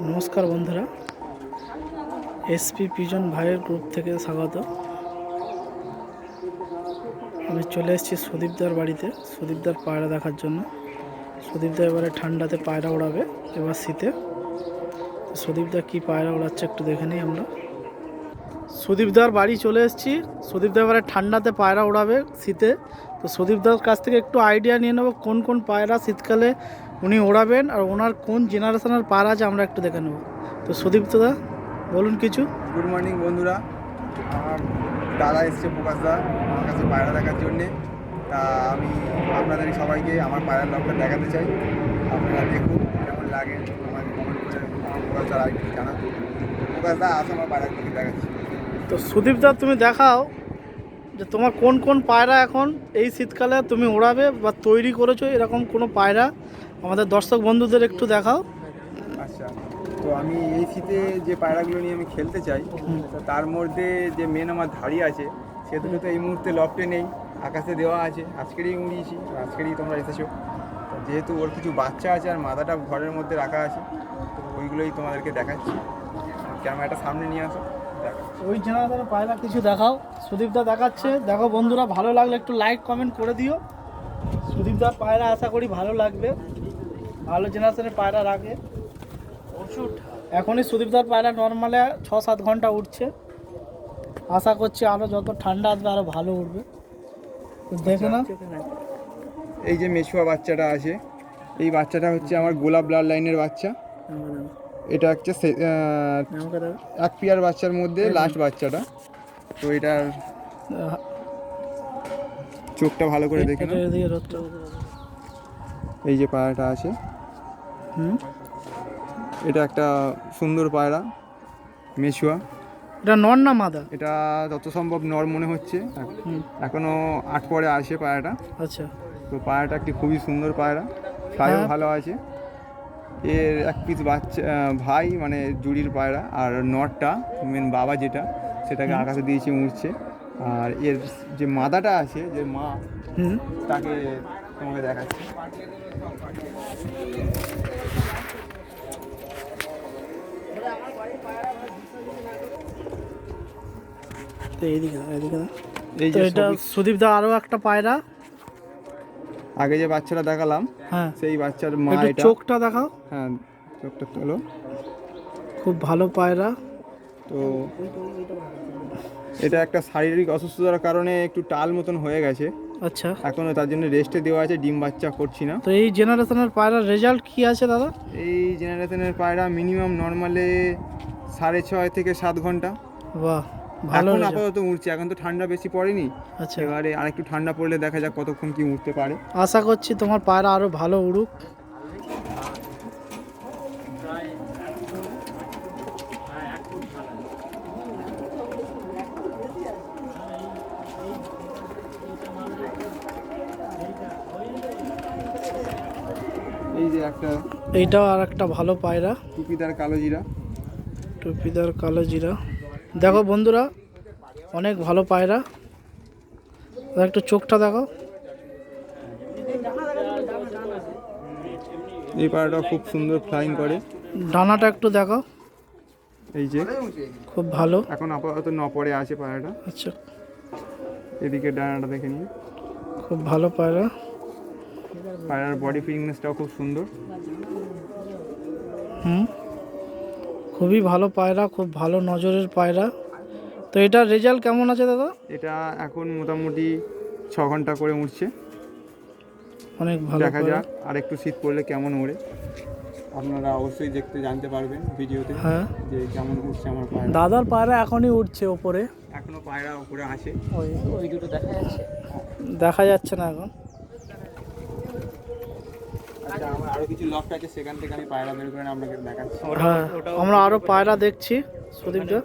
নমস্কার বন্ধুরা, SP pigeon ভাইয়ের গ্রুপ থেকে স্বাগত। আমি চলে এসেছি সুদীপদার বাড়িতে সুদীপদার পায়রা দেখার জন্য। সুদীপদা এবারে ঠান্ডাতে পায়রা ওড়াবে, এবার শীতে। সুদীপদা কি পায়রা ওড়াচ্ছে একটু দেখে নিই আমরা। সুদীপদার বাড়ি চলে এসেছি। সুদীপদা এবারে ঠান্ডাতে পায়রা ওড়াবে শীতে। তো সুদীপদার কাছ থেকে একটু আইডিয়া নিয়ে নেবো কোন কোন পায়রা শীতকালে উনি ওড়াবেন আর ওনার কোন জেনারেশনের পায়রা আছে আমরা একটু দেখে নেব। তো সুদীপদা বলুন কিছু। গুড মর্নিং বন্ধুরা, আমার দাদা এসছে প্রকাশদা আমার কাছে পায়রা দেখার জন্যে। তা আমি আপনাদের সবাইকে আমার পায়রার লকটা দেখাতে চাই। আপনারা দেখুন কেমন লাগে, আমাকে কমেন্ট করে প্রকাশদার আইডি জানাবো। প্রকাশদা আসো আমার পায়রাগুলোকে দেখাচ্ছি। তো সুদীপদা তুমি দেখাও যে তোমার কোন কোন পায়রা এখন এই শীতকালে তুমি ওড়াবে বা তৈরি করেছো, এরকম কোনো পায়রা আমাদের দর্শক বন্ধুদের একটু দেখাও। আচ্ছা, তো আমি এই শীতে যে পায়রাগুলো নিয়ে আমি খেলতে চাই, তার মধ্যে যে মেন আমার ধাড়ি আছে সে দুটো তো এই মুহূর্তে লফটে নেই, আকাশে দেওয়া আছে। আজকেরই উড়িয়েছি, আজকেরই তোমরা এসেছো। যেহেতু ওর কিছু বাচ্চা আছে আর মাথাটা ঘরের মধ্যে রাখা আছে, তো ওইগুলোই তোমাদেরকে দেখাচ্ছি। ক্যামেরাটা সামনে নিয়ে আসো, দেখাচ্ছি। ওই জেনারেশনের পায়রা কিছু দেখাও। সুদীপদা দেখাচ্ছে, দেখো বন্ধুরা, ভালো লাগলে একটু লাইক কমেন্ট করে দিও। সুদীপদার পায়রা আশা করি ভালো লাগবে, ভালো জেনারেশনের পায়রা রাখে। এখনই সুদীপদার পায়রা নর্মালে 6-7 ঘন্টা উঠছে। আশা করছি আরও যত ঠান্ডা আসবে আরও ভালো উঠবে। দেখে না, এই যে মেছুয়া বাচ্চাটা আছে, এই বাচ্চাটা হচ্ছে আমার গোলাপ ব্লাড লাইনের বাচ্চা। এটা হচ্ছে এক পেয়ার বাচ্চার মধ্যে লাস্ট বাচ্চাটা। তো এটার চোখটা ভালো করে দেখে নাও। এই যে পায়রাটা আছে, এটা একটা সুন্দর পায়রা, মেছুয়া। এটা নর না মাদা? এটা যত সম্ভব নর মনে হচ্ছে, এখনো 8 পরে আসে পায়রাটা। আচ্ছা, তো পায়রাটা একটি খুবই সুন্দর পায়রা, সাইজও ভালো আছে। এর এক পিস বাচ্চা ভাই মানে জুড়ির পায়রা, আর নরটা মেন বাবা যেটা সেটাকে আকাশে দিয়েছে উড়ছে। আর এর যে মাদাটা আছে, যে মা, তাকে তোমাকে দেখাচ্ছি। এই যে এটা সুদীপদা আরও একটা পায়রা। আগে যে বাচ্চাটা দেখালাম, হ্যাঁ, সেই বাচ্চার মা। এটা চোখটা দেখাও। হ্যাঁ, চোখটা তোলো। খুব ভালো পায়রা। তো এটা একটা শারীরিক অসুস্থতার কারণে একটু টাল মতন হয়ে গেছে। আচ্ছা, এখনো তার জন্য রেস্টে দেওয়া আছে, ডিম বাচ্চা করছি না। তো এই জেনারেশনের পায়রার রেজাল্ট কি আছে দাদা? এই জেনারেশনের পায়রা মিনিমাম নর্মালে 6.5 থেকে 7 ঘন্টা। বাহ, ভালো। এখন আপাতত উঠছে, এখন তো ঠান্ডা বেশি পড়েনি। আচ্ছা, এবারে আরেকটু ঠান্ডা পড়লে দেখা যাক কতক্ষণ কি উঠতে পারে। আশা করছি তোমার পায়রা আরও ভালো উড়ুক। এই যে একটা, এইটাও আর একটা ভালো পায়রা, টুপিদার কালো জিরা। টুপিদার কালো জিরা। দেখো বন্ধুরা, অনেক ভালো পায়রা। একটু চোখটা দেখো। এই পায়রাটা খুব সুন্দর ফ্লাইং করে। ডানাটা একটু দেখো। এই যে খুব ভালো। এখন আপাতত 9 পরে আছে পায়রাটা। আচ্ছা, এদিকে ডানাটা দেখে নিয়ে। খুব ভালো পায়রা। পায়রার বডি ফিটনেসটাও খুব সুন্দর। খুবই ভালো পায়রা, খুব ভালো নজরের পায়রা। তো এটার রেজাল্ট কেমন আছে দাদা? এটা এখন মোটামুটি 6 ঘন্টা করে উঠছে। অনেক ভালো। দেখা যাক আর একটু শীত পড়লে কেমন ওড়ে। আপনারা অবশ্যই জানতে পারবেন ভিডিওতে। হ্যাঁ, যে কেমন উঠছে আমার পায়রা। দাদার পায়রা এখনই উঠছে ওপরে, এখনো পায়রা উপরে আছে। ওই দুটো দেখা যাচ্ছে না এখন। আচ্ছা, আমার আরো কিছু লফট আছে, সেখান থেকে আমি পায়রা বের করে আপনাকে দেখাচ্ছি। হ্যাঁ, আমরা আরো পায়রা দেখছি সুদীপদা।